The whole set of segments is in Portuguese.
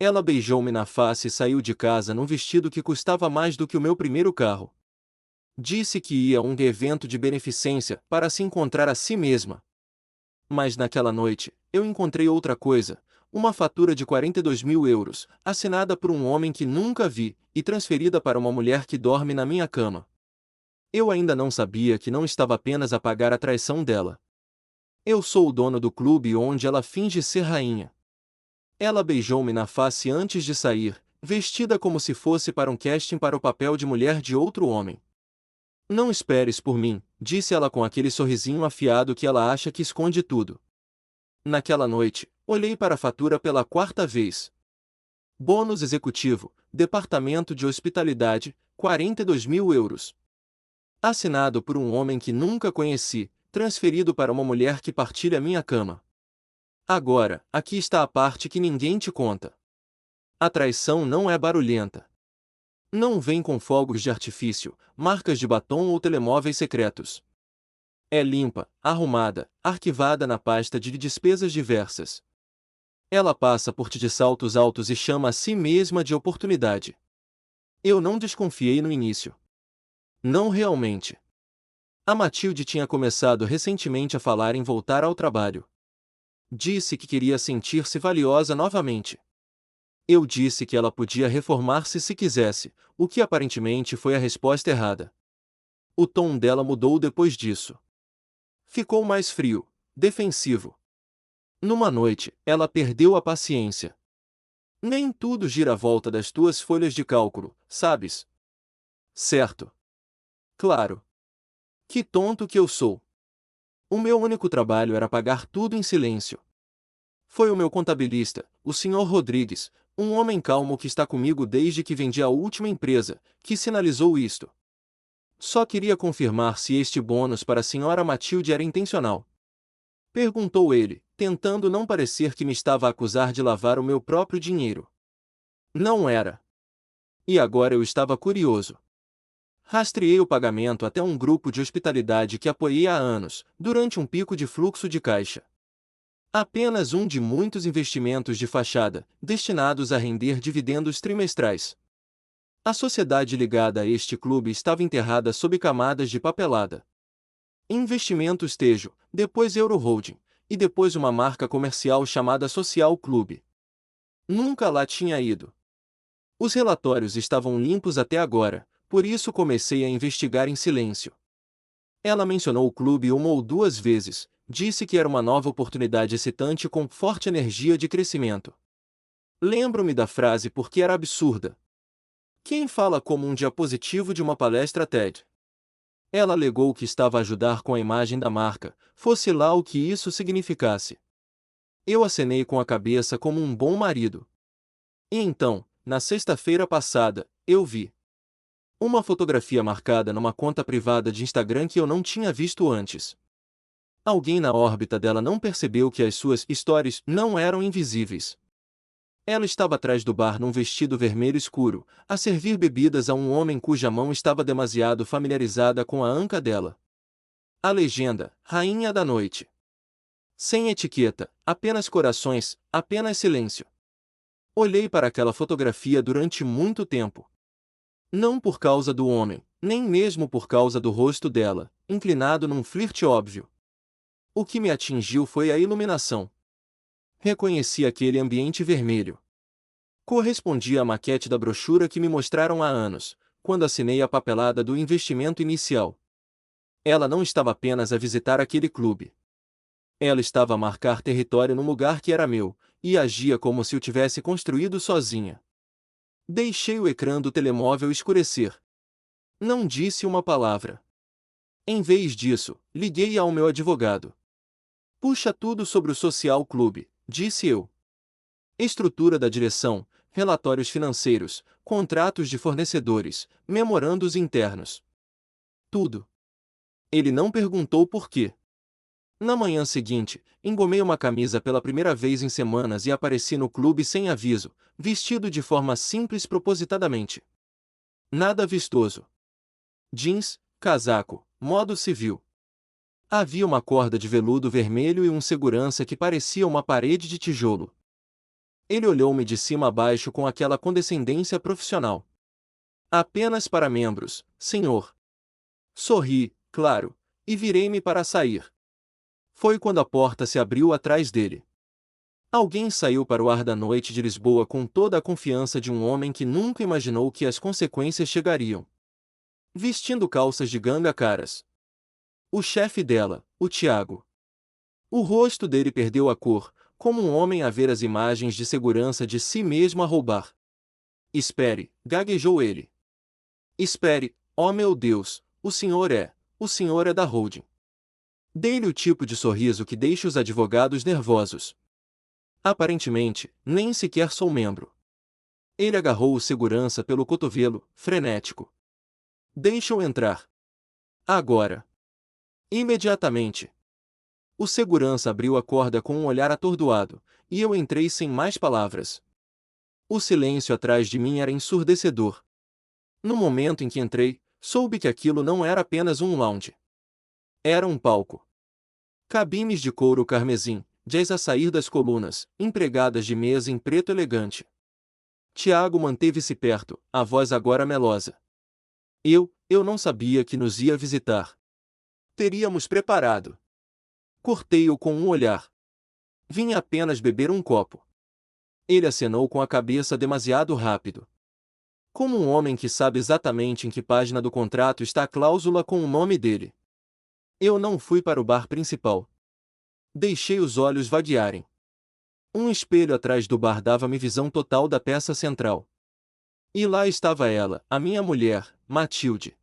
Ela beijou-me na face e saiu de casa num vestido que custava mais do que o meu primeiro carro. Disse que ia a um evento de beneficência para se encontrar a si mesma. Mas naquela noite, eu encontrei outra coisa, uma fatura de 42 mil euros, assinada por um homem que nunca vi, e transferida para uma mulher que dorme na minha cama. Eu ainda não sabia que não estava apenas a pagar a traição dela. Eu sou o dono do clube onde ela finge ser rainha. Ela beijou-me na face antes de sair, vestida como se fosse para um casting para o papel de mulher de outro homem. Não esperes por mim, disse ela com aquele sorrisinho afiado que ela acha que esconde tudo. Naquela noite, olhei para a fatura pela quarta vez. Bônus executivo, departamento de hospitalidade, 42 mil euros. Assinado por um homem que nunca conheci, transferido para uma mulher que partilha minha cama. Agora, aqui está a parte que ninguém te conta. A traição não é barulhenta. Não vem com fogos de artifício, marcas de batom ou telemóveis secretos. É limpa, arrumada, arquivada na pasta de despesas diversas. Ela passa por ti de saltos altos e chama a si mesma de oportunidade. Eu não desconfiei no início. Não realmente. A Matilde tinha começado recentemente a falar em voltar ao trabalho. Disse que queria sentir-se valiosa novamente. Eu disse que ela podia reformar-se se quisesse, o que aparentemente foi a resposta errada. O tom dela mudou depois disso. Ficou mais frio, defensivo. Numa noite, ela perdeu a paciência. Nem tudo gira à volta das tuas folhas de cálculo, sabes? Certo. Claro. Que tonto que eu sou. O meu único trabalho era pagar tudo em silêncio. Foi o meu contabilista, o Sr. Rodrigues, um homem calmo que está comigo desde que vendi a última empresa, que sinalizou isto. Só queria confirmar se este bônus para a Sra. Matilde era intencional. Perguntou ele, tentando não parecer que me estava a acusar de lavar o meu próprio dinheiro. Não era. E agora eu estava curioso. Rastreei o pagamento até um grupo de hospitalidade que apoiei há anos, durante um pico de fluxo de caixa. Apenas um de muitos investimentos de fachada, destinados a render dividendos trimestrais. A sociedade ligada a este clube estava enterrada sob camadas de papelada. Investimentos Tejo, depois Euro Holding, e depois uma marca comercial chamada Social Clube. Nunca lá tinha ido. Os relatórios estavam limpos até agora, por isso comecei a investigar em silêncio. Ela mencionou o clube uma ou duas vezes, disse que era uma nova oportunidade excitante com forte energia de crescimento. Lembro-me da frase porque era absurda. Quem fala como um diapositivo de uma palestra TED? Ela alegou que estava a ajudar com a imagem da marca, fosse lá o que isso significasse. Eu acenei com a cabeça como um bom marido. E então, na sexta-feira passada, eu vi uma fotografia marcada numa conta privada de Instagram que eu não tinha visto antes. Alguém na órbita dela não percebeu que as suas stories não eram invisíveis. Ela estava atrás do bar num vestido vermelho escuro, a servir bebidas a um homem cuja mão estava demasiado familiarizada com a anca dela. A legenda, Rainha da Noite. Sem etiqueta, apenas corações, apenas silêncio. Olhei para aquela fotografia durante muito tempo. Não por causa do homem, nem mesmo por causa do rosto dela, inclinado num flerte óbvio. O que me atingiu foi a iluminação. Reconheci aquele ambiente vermelho. Correspondia à maquete da brochura que me mostraram há anos, quando assinei a papelada do investimento inicial. Ela não estava apenas a visitar aquele clube. Ela estava a marcar território num lugar que era meu, e agia como se o tivesse construído sozinha. Deixei o ecrã do telemóvel escurecer. Não disse uma palavra. Em vez disso, liguei ao meu advogado. Puxa tudo sobre o Social Clube, disse eu. Estrutura da direção, relatórios financeiros, contratos de fornecedores, memorandos internos. Tudo. Ele não perguntou por quê. Na manhã seguinte, engomei uma camisa pela primeira vez em semanas e apareci no clube sem aviso, vestido de forma simples propositadamente. Nada vistoso. Jeans, casaco, modo civil. Havia uma corda de veludo vermelho e um segurança que parecia uma parede de tijolo. Ele olhou-me de cima a baixo com aquela condescendência profissional. Apenas para membros, senhor. Sorri, claro, e virei-me para sair. Foi quando a porta se abriu atrás dele. Alguém saiu para o ar da noite de Lisboa com toda a confiança de um homem que nunca imaginou que as consequências chegariam. Vestindo calças de ganga caras. O chefe dela, o Tiago. O rosto dele perdeu a cor, como um homem a ver as imagens de segurança de si mesmo a roubar. Espere, gaguejou ele. Espere, ó meu Deus, o senhor é da holding. Dei-lhe o tipo de sorriso que deixa os advogados nervosos. Aparentemente, nem sequer sou membro. Ele agarrou o segurança pelo cotovelo, frenético. Deixa-o entrar. Agora. Imediatamente. O segurança abriu a corda com um olhar atordoado, e eu entrei sem mais palavras. O silêncio atrás de mim era ensurdecedor. No momento em que entrei, soube que aquilo não era apenas um lounge. Era um palco. Cabines de couro carmesim, jazz a sair das colunas, empregadas de mesa em preto elegante. Tiago manteve-se perto, a voz agora melosa. Eu não sabia que nos ia visitar. Teríamos preparado. Cortei-o com um olhar. Vim apenas beber um copo. Ele acenou com a cabeça demasiado rápido. Como um homem que sabe exatamente em que página do contrato está a cláusula com o nome dele. Eu não fui para o bar principal. Deixei os olhos vaguearem. Um espelho atrás do bar dava-me visão total da peça central. E lá estava ela, a minha mulher, Matilde.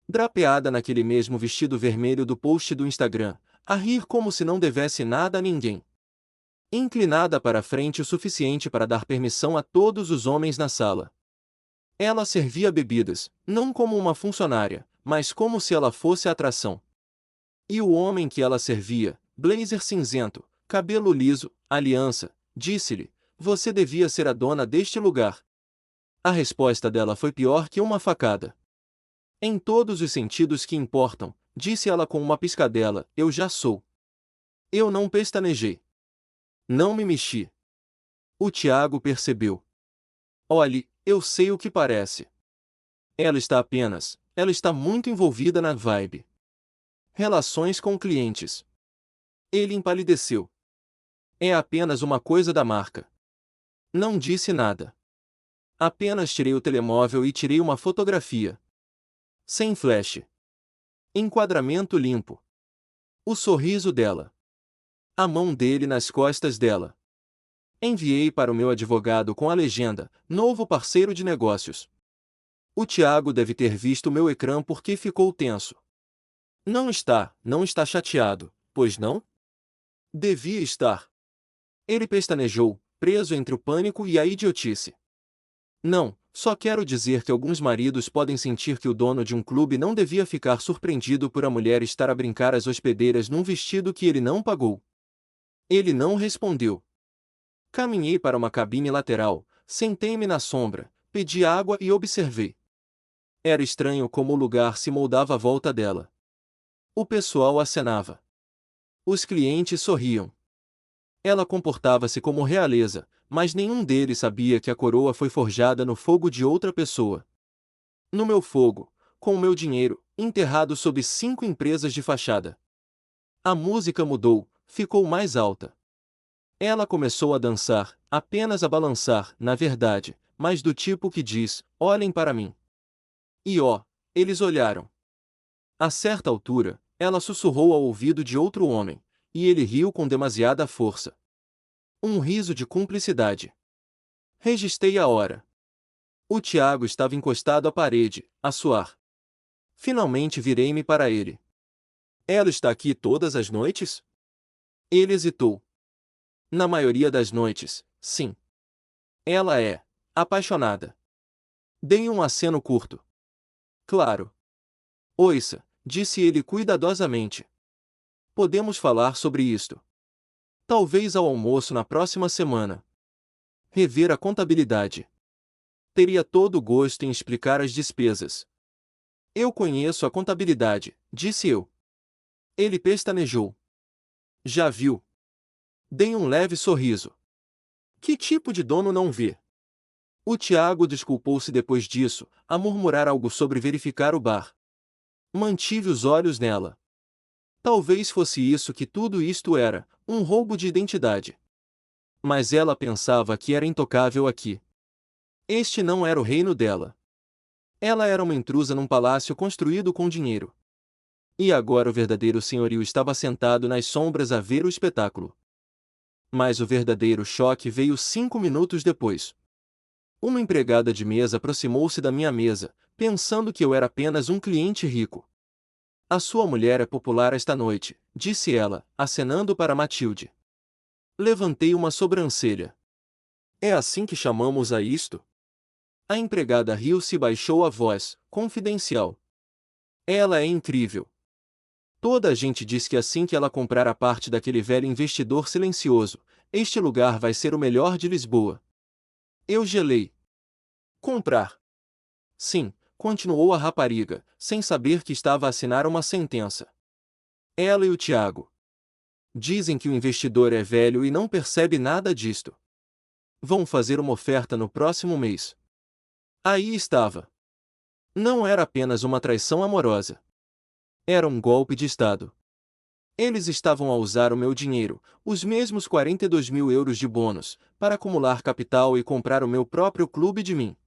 Drapeada naquele mesmo vestido vermelho do post do Instagram, a rir como se não devesse nada a ninguém. Inclinada para a frente o suficiente para dar permissão a todos os homens na sala. Ela servia bebidas, não como uma funcionária, mas como se ela fosse a atração. E o homem que ela servia, blazer cinzento, cabelo liso, aliança, disse-lhe: "Você devia ser a dona deste lugar." A resposta dela foi pior que uma facada. Em todos os sentidos que importam, disse ela com uma piscadela: "Eu já sou." Eu não pestanejei. Não me mexi. O Tiago percebeu. Olhe, eu sei o que parece. Ela está muito envolvida na vibe. Relações com clientes. Ele empalideceu. É apenas uma coisa da marca. Não disse nada. Apenas tirei o telemóvel e tirei uma fotografia. Sem flash. Enquadramento limpo. O sorriso dela. A mão dele nas costas dela. Enviei para o meu advogado com a legenda: "Novo parceiro de negócios." O Tiago deve ter visto meu ecrã porque ficou tenso. Não está chateado, pois não? Devia estar. Ele pestanejou, preso entre o pânico e a idiotice. Não, só quero dizer que alguns maridos podem sentir que o dono de um clube não devia ficar surpreendido por a mulher estar a brincar às hospedeiras num vestido que ele não pagou. Ele não respondeu. Caminhei para uma cabine lateral, sentei-me na sombra, pedi água e observei. Era estranho como o lugar se moldava à volta dela. O pessoal acenava. Os clientes sorriam. Ela comportava-se como realeza, mas nenhum deles sabia que a coroa foi forjada no fogo de outra pessoa. No meu fogo, com o meu dinheiro, enterrado sob 5 empresas de fachada. A música mudou, ficou mais alta. Ela começou a dançar, apenas a balançar, na verdade, mas do tipo que diz: "Olhem para mim." E eles olharam. A certa altura, ela sussurrou ao ouvido de outro homem, e ele riu com demasiada força. Um riso de cumplicidade. Registrei a hora. O Tiago estava encostado à parede, a suar. Finalmente virei-me para ele. Ela está aqui todas as noites? Ele hesitou. Na maioria das noites, sim. Ela é apaixonada. Dei um aceno curto. Claro. Ouça, disse ele cuidadosamente. Podemos falar sobre isto. Talvez ao almoço na próxima semana. Rever a contabilidade. Teria todo o gosto em explicar as despesas. Eu conheço a contabilidade, disse eu. Ele pestanejou. Já viu? Dei um leve sorriso. Que tipo de dono não vê? O Tiago desculpou-se depois disso, a murmurar algo sobre verificar o bar. Mantive os olhos nela. Talvez fosse isso que tudo isto era, um roubo de identidade. Mas ela pensava que era intocável aqui. Este não era o reino dela. Ela era uma intrusa num palácio construído com dinheiro. E agora o verdadeiro senhorio estava sentado nas sombras a ver o espetáculo. Mas o verdadeiro choque veio 5 minutos depois. Uma empregada de mesa aproximou-se da minha mesa, pensando que eu era apenas um cliente rico. A sua mulher é popular esta noite, disse ela, acenando para Matilde. Levantei uma sobrancelha. É assim que chamamos a isto? A empregada riu-se e baixou a voz, confidencial. Ela é incrível. Toda a gente diz que assim que ela comprar a parte daquele velho investidor silencioso, este lugar vai ser o melhor de Lisboa. Eu gelei. Comprar. Sim, continuou a rapariga, sem saber que estava a assinar uma sentença. Ela e o Tiago. Dizem que o investidor é velho e não percebe nada disto. Vão fazer uma oferta no próximo mês. Aí estava. Não era apenas uma traição amorosa. Era um golpe de Estado. Eles estavam a usar o meu dinheiro, os mesmos 42 mil euros de bônus, para acumular capital e comprar o meu próprio clube de mim.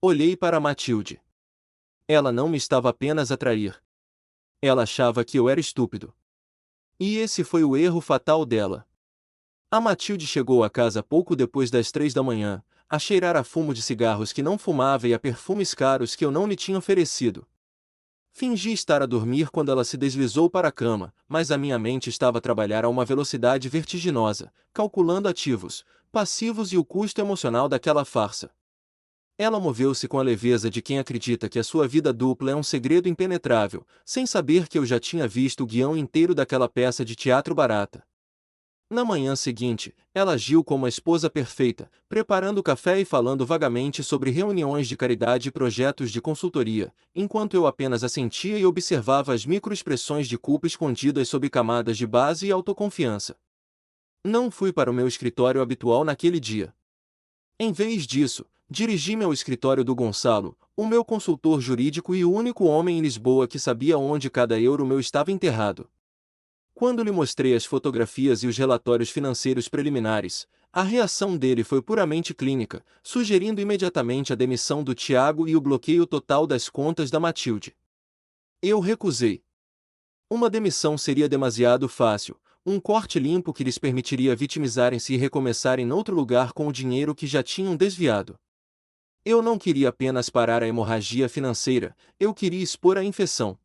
Olhei para Matilde. Ela não me estava apenas a trair. Ela achava que eu era estúpido. E esse foi o erro fatal dela. A Matilde chegou a casa pouco depois das 3 da manhã, a cheirar a fumo de cigarros que não fumava e a perfumes caros que eu não lhe tinha oferecido. Fingi estar a dormir quando ela se deslizou para a cama, mas a minha mente estava a trabalhar a uma velocidade vertiginosa, calculando ativos, passivos e o custo emocional daquela farsa. Ela moveu-se com a leveza de quem acredita que a sua vida dupla é um segredo impenetrável, sem saber que eu já tinha visto o guião inteiro daquela peça de teatro barata. Na manhã seguinte, ela agiu como a esposa perfeita, preparando café e falando vagamente sobre reuniões de caridade e projetos de consultoria, enquanto eu apenas assentia e observava as microexpressões de culpa escondidas sob camadas de base e autoconfiança. Não fui para o meu escritório habitual naquele dia. Em vez disso, dirigi-me ao escritório do Gonçalo, o meu consultor jurídico e o único homem em Lisboa que sabia onde cada euro meu estava enterrado. Quando lhe mostrei as fotografias e os relatórios financeiros preliminares, a reação dele foi puramente clínica, sugerindo imediatamente a demissão do Tiago e o bloqueio total das contas da Matilde. Eu recusei. Uma demissão seria demasiado fácil, um corte limpo que lhes permitiria vitimizarem-se e recomeçarem noutro lugar com o dinheiro que já tinham desviado. Eu não queria apenas parar a hemorragia financeira, eu queria expor a infecção.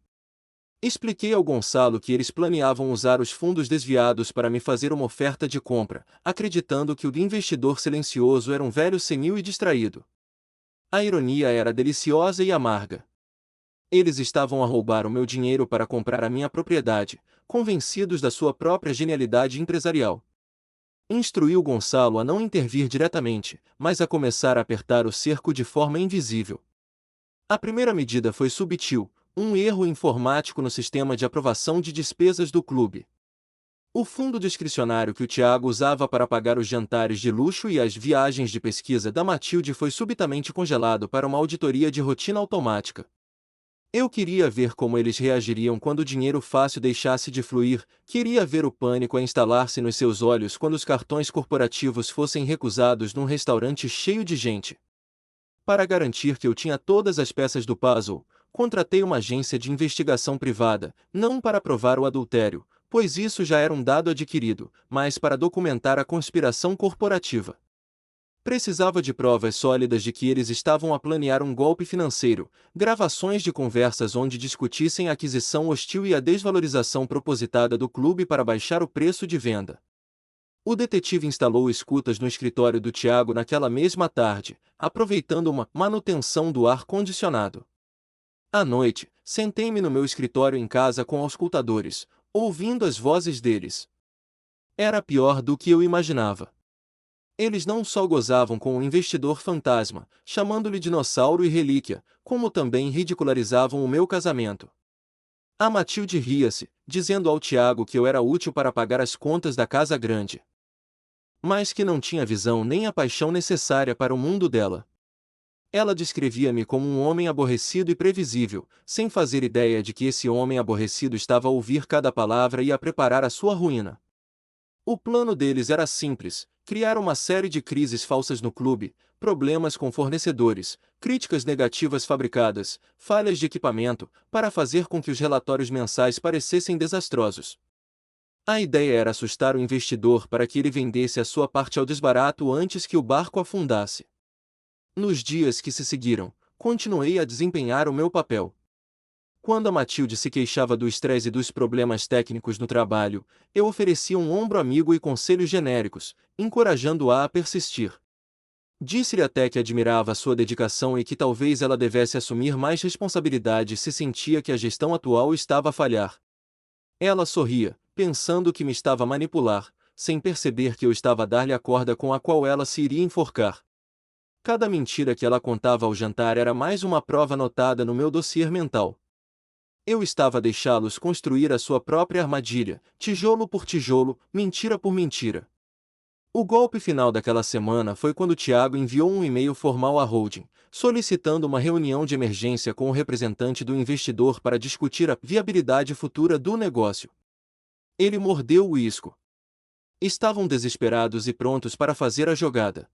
Expliquei ao Gonçalo que eles planeavam usar os fundos desviados para me fazer uma oferta de compra, acreditando que o investidor silencioso era um velho senil e distraído. A ironia era deliciosa e amarga. Eles estavam a roubar o meu dinheiro para comprar a minha propriedade, convencidos da sua própria genialidade empresarial. Instruí o Gonçalo a não intervir diretamente, mas a começar a apertar o cerco de forma invisível. A primeira medida foi subtil, um erro informático no sistema de aprovação de despesas do clube. O fundo discricionário que o Tiago usava para pagar os jantares de luxo e as viagens de pesquisa da Matilde foi subitamente congelado para uma auditoria de rotina automática. Eu queria ver como eles reagiriam quando o dinheiro fácil deixasse de fluir, queria ver o pânico a instalar-se nos seus olhos quando os cartões corporativos fossem recusados num restaurante cheio de gente. Para garantir que eu tinha todas as peças do puzzle, contratei uma agência de investigação privada, não para provar o adultério, pois isso já era um dado adquirido, mas para documentar a conspiração corporativa. Precisava de provas sólidas de que eles estavam a planear um golpe financeiro, gravações de conversas onde discutissem a aquisição hostil e a desvalorização propositada do clube para baixar o preço de venda. O detetive instalou escutas no escritório do Tiago naquela mesma tarde, aproveitando uma manutenção do ar-condicionado. À noite, sentei-me no meu escritório em casa com auscultadores, ouvindo as vozes deles. Era pior do que eu imaginava. Eles não só gozavam com o investidor fantasma, chamando-lhe dinossauro e relíquia, como também ridicularizavam o meu casamento. A Matilde ria-se, dizendo ao Tiago que eu era útil para pagar as contas da casa grande. mas que não tinha a visão nem a paixão necessária para o mundo dela. Ela descrevia-me como um homem aborrecido e previsível, sem fazer ideia de que esse homem aborrecido estava a ouvir cada palavra e a preparar a sua ruína. O plano deles era simples: criar uma série de crises falsas no clube, problemas com fornecedores, críticas negativas fabricadas, falhas de equipamento, para fazer com que os relatórios mensais parecessem desastrosos. A ideia era assustar o investidor para que ele vendesse a sua parte ao desbarato antes que o barco afundasse. Nos dias que se seguiram, continuei a desempenhar o meu papel. Quando a Matilde se queixava do estresse e dos problemas técnicos no trabalho, eu oferecia um ombro amigo e conselhos genéricos, encorajando-a a persistir. Disse-lhe até que admirava a sua dedicação e que talvez ela devesse assumir mais responsabilidade se sentia que a gestão atual estava a falhar. Ela sorria, pensando que me estava a manipular, sem perceber que eu estava a dar-lhe a corda com a qual ela se iria enforcar. Cada mentira que ela contava ao jantar era mais uma prova anotada no meu dossiê mental. Eu estava a deixá-los construir a sua própria armadilha, tijolo por tijolo, mentira por mentira. O golpe final daquela semana foi quando Tiago enviou um e-mail formal à holding, solicitando uma reunião de emergência com o representante do investidor para discutir a viabilidade futura do negócio. Ele mordeu o isco. Estavam desesperados e prontos para fazer a jogada.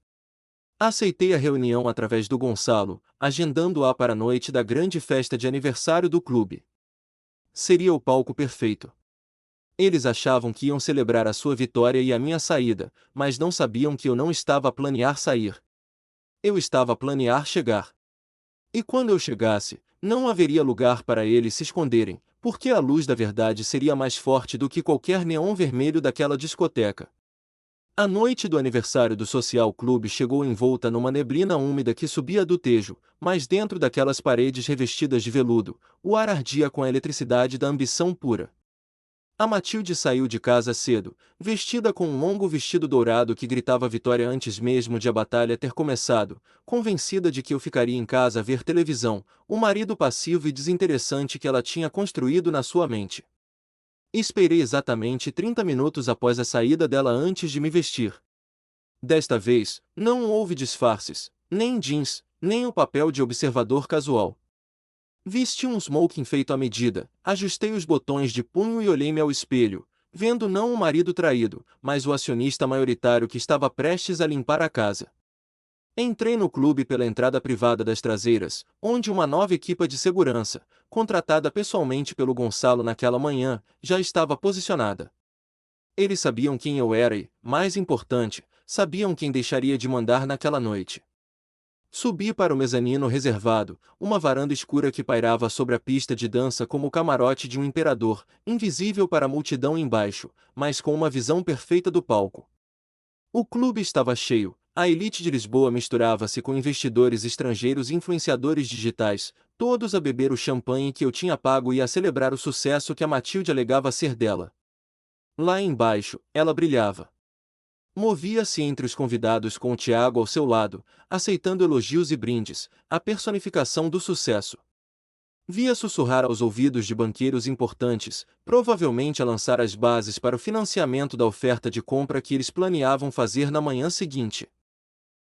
Aceitei a reunião através do Gonçalo, agendando-a para a noite da grande festa de aniversário do clube. Seria o palco perfeito. Eles achavam que iam celebrar a sua vitória e a minha saída, mas não sabiam que eu não estava a planear sair. Eu estava a planear chegar. E quando eu chegasse, não haveria lugar para eles se esconderem, porque a luz da verdade seria mais forte do que qualquer neon vermelho daquela discoteca. A noite do aniversário do Social Clube chegou envolta numa neblina úmida que subia do tejo, mas dentro daquelas paredes revestidas de veludo, o ar ardia com a eletricidade da ambição pura. A Matilde saiu de casa cedo, vestida com um longo vestido dourado que gritava vitória antes mesmo de a batalha ter começado, convencida de que eu ficaria em casa a ver televisão, o marido passivo e desinteressante que ela tinha construído na sua mente. Esperei exatamente 30 minutos após a saída dela antes de me vestir. Desta vez, não houve disfarces, nem jeans, nem o papel de observador casual. Vesti um smoking feito à medida, ajustei os botões de punho e olhei-me ao espelho, vendo não o marido traído, mas o acionista maioritário que estava prestes a limpar a casa. Entrei no clube pela entrada privada das traseiras, onde uma nova equipa de segurança, contratada pessoalmente pelo Gonçalo naquela manhã, já estava posicionada. Eles sabiam quem eu era e, mais importante, sabiam quem deixaria de mandar naquela noite. Subi para o mezanino reservado, uma varanda escura que pairava sobre a pista de dança como o camarote de um imperador, invisível para a multidão embaixo, mas com uma visão perfeita do palco. O clube estava cheio, a elite de Lisboa misturava-se com investidores estrangeiros e influenciadores digitais, todos a beber o champanhe que eu tinha pago e a celebrar o sucesso que a Matilde alegava ser dela. Lá embaixo, ela brilhava. Movia-se entre os convidados com o Tiago ao seu lado, aceitando elogios e brindes, a personificação do sucesso. Via sussurrar aos ouvidos de banqueiros importantes, provavelmente a lançar as bases para o financiamento da oferta de compra que eles planeavam fazer na manhã seguinte.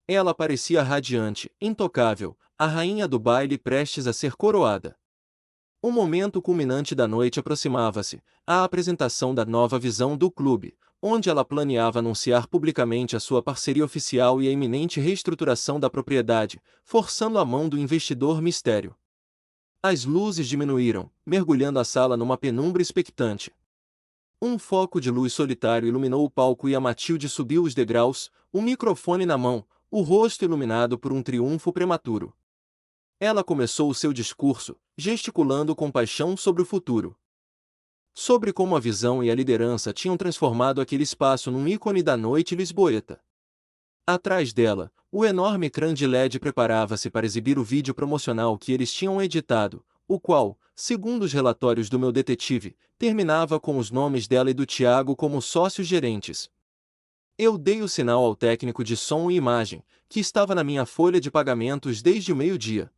Ela parecia radiante, intocável, a rainha do baile prestes a ser coroada. O momento culminante da noite aproximava-se, a apresentação da nova visão do clube, onde ela planeava anunciar publicamente a sua parceria oficial e a iminente reestruturação da propriedade, forçando a mão do investidor mistério. As luzes diminuíram, mergulhando a sala numa penumbra expectante. Um foco de luz solitário iluminou o palco e a Matilde subiu os degraus, o microfone na mão, o rosto iluminado por um triunfo prematuro. Ela começou o seu discurso, gesticulando com paixão sobre o futuro. Sobre como a visão e a liderança tinham transformado aquele espaço num ícone da noite lisboeta. Atrás dela, o enorme ecrã de LED preparava-se para exibir o vídeo promocional que eles tinham editado, o qual, segundo os relatórios do meu detetive, terminava com os nomes dela e do Tiago como sócios gerentes. Eu dei o sinal ao técnico de som e imagem, que estava na minha folha de pagamentos desde o meio-dia.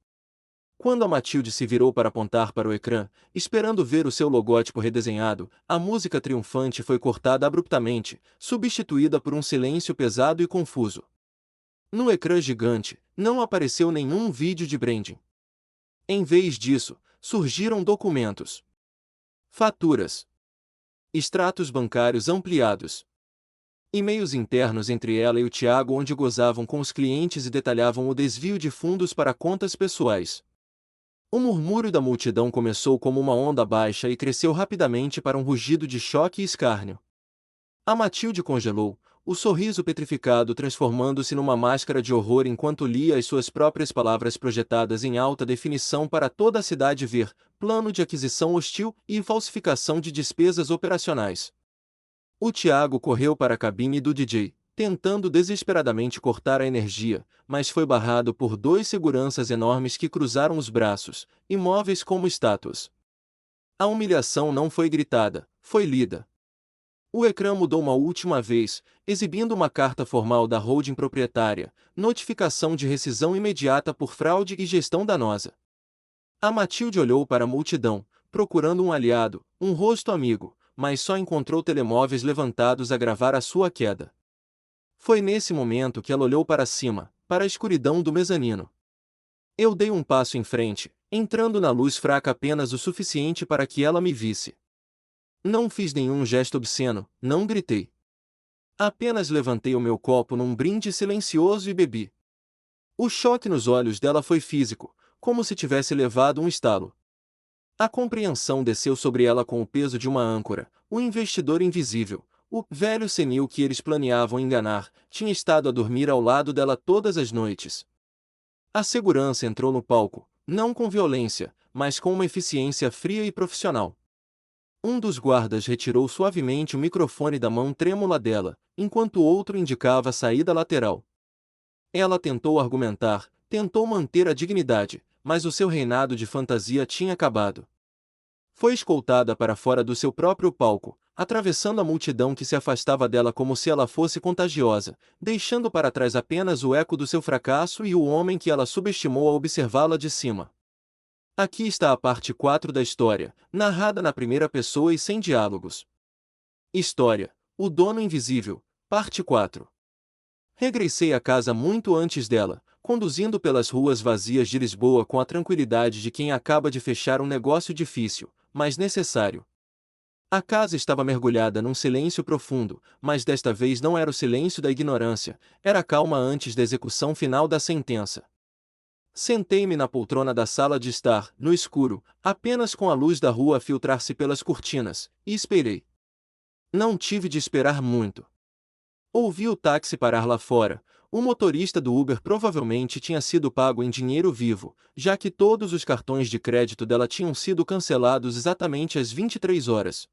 Quando a Matilde se virou para apontar para o ecrã, esperando ver o seu logótipo redesenhado, a música triunfante foi cortada abruptamente, substituída por um silêncio pesado e confuso. No ecrã gigante, não apareceu nenhum vídeo de branding. Em vez disso, surgiram documentos, faturas, extratos bancários ampliados, e-mails internos entre ela e o Tiago onde gozavam com os clientes e detalhavam o desvio de fundos para contas pessoais. O murmúrio da multidão começou como uma onda baixa e cresceu rapidamente para um rugido de choque e escárnio. A Matilde congelou, o sorriso petrificado transformando-se numa máscara de horror enquanto lia as suas próprias palavras projetadas em alta definição para toda a cidade ver: plano de aquisição hostil e falsificação de despesas operacionais. O Tiago correu para a cabine do DJ, tentando desesperadamente cortar a energia, mas foi barrado por dois seguranças enormes que cruzaram os braços, imóveis como estátuas. A humilhação não foi gritada, foi lida. O ecrã mudou uma última vez, exibindo uma carta formal da holding proprietária, notificação de rescisão imediata por fraude e gestão danosa. A Matilde olhou para a multidão, procurando um aliado, um rosto amigo, mas só encontrou telemóveis levantados a gravar a sua queda. Foi nesse momento que ela olhou para cima, para a escuridão do mezanino. Eu dei um passo em frente, entrando na luz fraca apenas o suficiente para que ela me visse. Não fiz nenhum gesto obsceno, não gritei. Apenas levantei o meu copo num brinde silencioso e bebi. O choque nos olhos dela foi físico, como se tivesse levado um estalo. A compreensão desceu sobre ela com o peso de uma âncora. O investidor invisível, o velho senil que eles planeavam enganar, tinha estado a dormir ao lado dela todas as noites. A segurança entrou no palco, não com violência, mas com uma eficiência fria e profissional. Um dos guardas retirou suavemente o microfone da mão trêmula dela, enquanto o outro indicava a saída lateral. Ela tentou argumentar, tentou manter a dignidade, mas o seu reinado de fantasia tinha acabado. Foi escoltada para fora do seu próprio palco, atravessando a multidão que se afastava dela como se ela fosse contagiosa, deixando para trás apenas o eco do seu fracasso e o homem que ela subestimou ao observá-la de cima. Aqui está a parte 4 da história, narrada na primeira pessoa e sem diálogos. História: O Dono Invisível, parte 4. Regressei à casa muito antes dela, conduzindo pelas ruas vazias de Lisboa com a tranquilidade de quem acaba de fechar um negócio difícil, mas necessário. A casa estava mergulhada num silêncio profundo, mas desta vez não era o silêncio da ignorância, era a calma antes da execução final da sentença. Sentei-me na poltrona da sala de estar, no escuro, apenas com a luz da rua a filtrar-se pelas cortinas, e esperei. Não tive de esperar muito. Ouvi o táxi parar lá fora. O motorista do Uber provavelmente tinha sido pago em dinheiro vivo, já que todos os cartões de crédito dela tinham sido cancelados exatamente às 23 horas.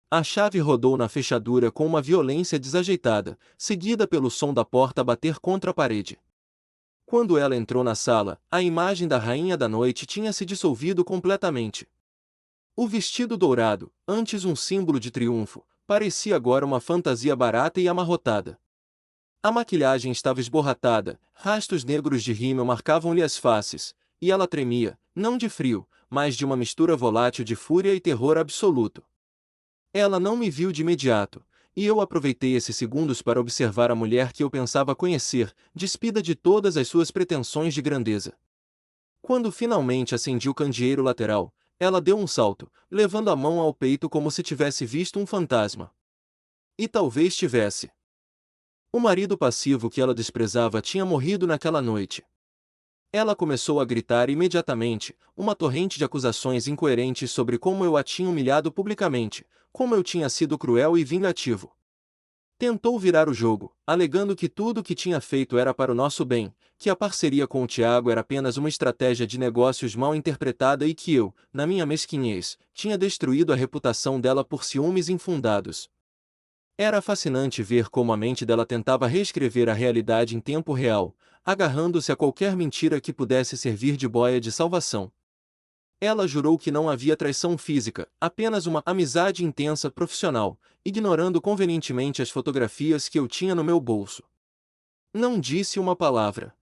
A chave rodou na fechadura com uma violência desajeitada, seguida pelo som da porta bater contra a parede. Quando ela entrou na sala, a imagem da rainha da noite tinha se dissolvido completamente. O vestido dourado, antes um símbolo de triunfo, parecia agora uma fantasia barata e amarrotada. A maquilhagem estava esborratada, rastros negros de rímel marcavam-lhe as faces, e ela tremia, não de frio, mas de uma mistura volátil de fúria e terror absoluto. Ela não me viu de imediato, e eu aproveitei esses segundos para observar a mulher que eu pensava conhecer, despida de todas as suas pretensões de grandeza. Quando finalmente acendi o candeeiro lateral, ela deu um salto, levando a mão ao peito como se tivesse visto um fantasma. E talvez tivesse. O marido passivo que ela desprezava tinha morrido naquela noite. Ela começou a gritar imediatamente, uma torrente de acusações incoerentes sobre como eu a tinha humilhado publicamente, como eu tinha sido cruel e vingativo. Tentou virar o jogo, alegando que tudo o que tinha feito era para o nosso bem, que a parceria com o Tiago era apenas uma estratégia de negócios mal interpretada e que eu, na minha mesquinhez, tinha destruído a reputação dela por ciúmes infundados. Era fascinante ver como a mente dela tentava reescrever a realidade em tempo real, agarrando-se a qualquer mentira que pudesse servir de boia de salvação. Ela jurou que não havia traição física, apenas uma amizade intensa profissional, ignorando convenientemente as fotografias que eu tinha no meu bolso. Não disse uma palavra.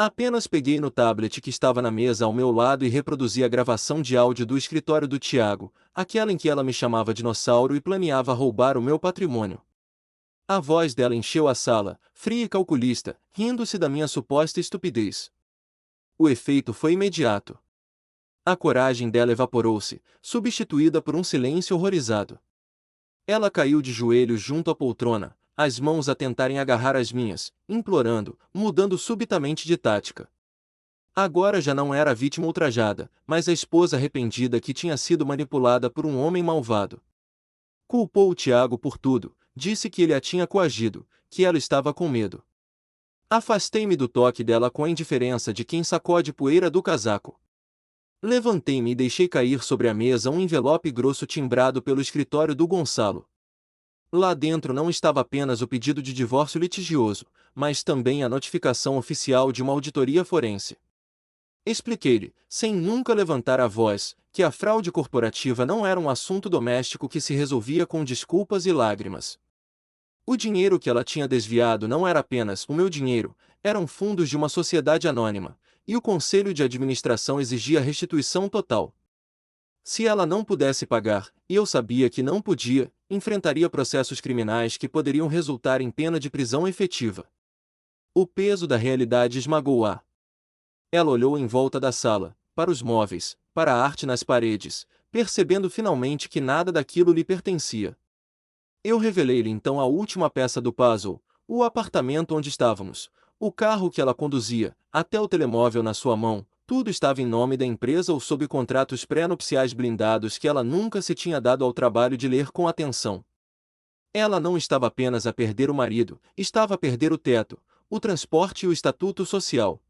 Apenas peguei no tablet que estava na mesa ao meu lado e reproduzi a gravação de áudio do escritório do Tiago, aquela em que ela me chamava dinossauro e planeava roubar o meu patrimônio. A voz dela encheu a sala, fria e calculista, rindo-se da minha suposta estupidez. O efeito foi imediato. A coragem dela evaporou-se, substituída por um silêncio horrorizado. Ela caiu de joelhos junto à poltrona, as mãos a tentarem agarrar as minhas, implorando, mudando subitamente de tática. Agora já não era a vítima ultrajada, mas a esposa arrependida que tinha sido manipulada por um homem malvado. Culpou o Tiago por tudo, disse que ele a tinha coagido, que ela estava com medo. Afastei-me do toque dela com a indiferença de quem sacode poeira do casaco. Levantei-me e deixei cair sobre a mesa um envelope grosso timbrado pelo escritório do Gonçalo. Lá dentro não estava apenas o pedido de divórcio litigioso, mas também a notificação oficial de uma auditoria forense. Expliquei-lhe, sem nunca levantar a voz, que a fraude corporativa não era um assunto doméstico que se resolvia com desculpas e lágrimas. O dinheiro que ela tinha desviado não era apenas o meu dinheiro, eram fundos de uma sociedade anônima, e o conselho de administração exigia restituição total. Se ela não pudesse pagar, e eu sabia que não podia, enfrentaria processos criminais que poderiam resultar em pena de prisão efetiva. O peso da realidade esmagou-a. Ela olhou em volta da sala, para os móveis, para a arte nas paredes, percebendo finalmente que nada daquilo lhe pertencia. Eu revelei-lhe então a última peça do puzzle, o apartamento onde estávamos, o carro que ela conduzia, até o telemóvel na sua mão, tudo estava em nome da empresa ou sob contratos pré-nupciais blindados que ela nunca se tinha dado ao trabalho de ler com atenção. Ela não estava apenas a perder o marido, estava a perder o teto, o transporte e o estatuto social.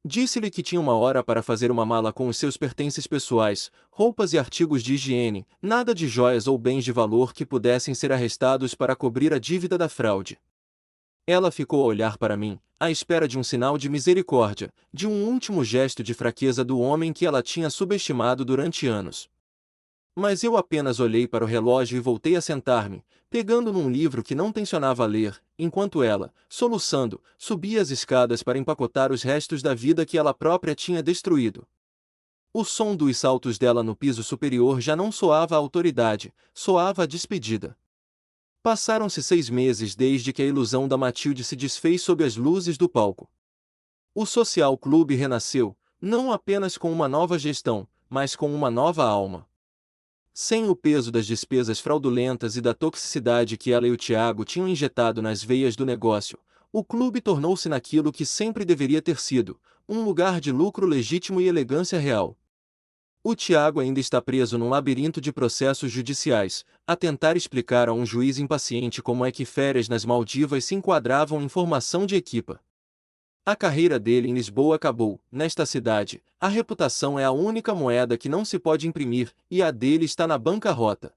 Disse-lhe que tinha uma hora para fazer uma mala com os seus pertences pessoais, roupas e artigos de higiene, nada de joias ou bens de valor que pudessem ser arrestados para cobrir a dívida da fraude. Ela ficou a olhar para mim, à espera de um sinal de misericórdia, de um último gesto de fraqueza do homem que ela tinha subestimado durante anos. Mas eu apenas olhei para o relógio e voltei a sentar-me, pegando num livro que não tencionava ler, enquanto ela, soluçando, subia as escadas para empacotar os restos da vida que ela própria tinha destruído. O som dos saltos dela no piso superior já não soava a autoridade, soava a despedida. Passaram-se 6 meses desde que a ilusão da Matilde se desfez sob as luzes do palco. O Social Clube renasceu, não apenas com uma nova gestão, mas com uma nova alma. Sem o peso das despesas fraudulentas e da toxicidade que ela e o Tiago tinham injetado nas veias do negócio, o clube tornou-se naquilo que sempre deveria ter sido, um lugar de lucro legítimo e elegância real. O Tiago ainda está preso num labirinto de processos judiciais, a tentar explicar a um juiz impaciente como é que férias nas Maldivas se enquadravam em formação de equipa. A carreira dele em Lisboa acabou. Nesta cidade, a reputação é a única moeda que não se pode imprimir, e a dele está na bancarrota.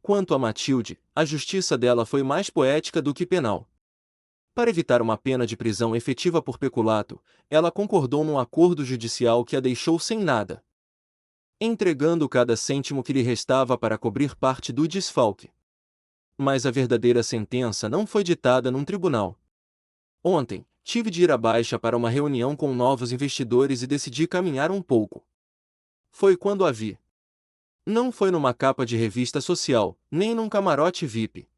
Quanto a Matilde, a justiça dela foi mais poética do que penal. Para evitar uma pena de prisão efetiva por peculato, ela concordou num acordo judicial que a deixou sem nada, entregando cada cêntimo que lhe restava para cobrir parte do desfalque. Mas a verdadeira sentença não foi ditada num tribunal. Ontem, tive de ir à Baixa para uma reunião com novos investidores e decidi caminhar um pouco. Foi quando a vi. Não foi numa capa de revista social, nem num camarote VIP.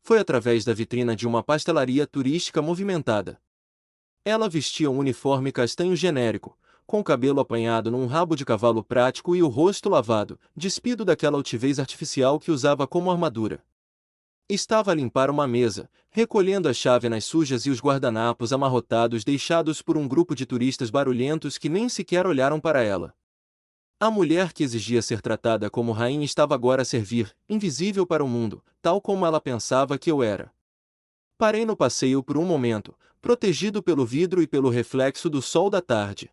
Foi através da vitrina de uma pastelaria turística movimentada. Ela vestia um uniforme castanho genérico, com o cabelo apanhado num rabo de cavalo prático e o rosto lavado, despido daquela altivez artificial que usava como armadura. Estava a limpar uma mesa, recolhendo as chávenas sujas e os guardanapos amarrotados deixados por um grupo de turistas barulhentos que nem sequer olharam para ela. A mulher que exigia ser tratada como rainha estava agora a servir, invisível para o mundo, tal como ela pensava que eu era. Parei no passeio por um momento, protegido pelo vidro e pelo reflexo do sol da tarde.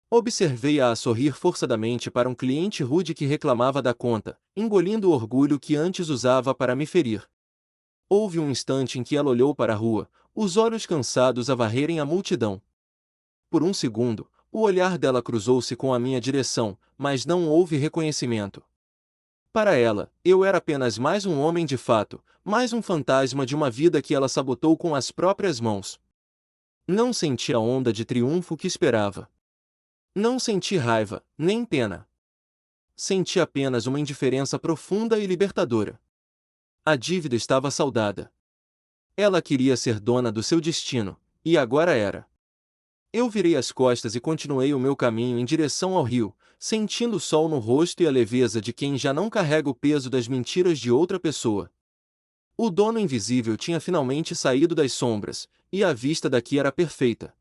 Observei-a a sorrir forçadamente para um cliente rude que reclamava da conta, engolindo o orgulho que antes usava para me ferir. Houve um instante em que ela olhou para a rua, os olhos cansados a varrerem a multidão. Por um segundo, o olhar dela cruzou-se com a minha direção, mas não houve reconhecimento. Para ela, eu era apenas mais um homem de fato, mais um fantasma de uma vida que ela sabotou com as próprias mãos. Não senti a onda de triunfo que esperava. Não senti raiva, nem pena. Senti apenas uma indiferença profunda e libertadora. A dívida estava saldada. Ela queria ser dona do seu destino, e agora era. Eu virei as costas e continuei o meu caminho em direção ao rio, sentindo o sol no rosto e a leveza de quem já não carrega o peso das mentiras de outra pessoa. O dono invisível tinha finalmente saído das sombras, e a vista daqui era perfeita.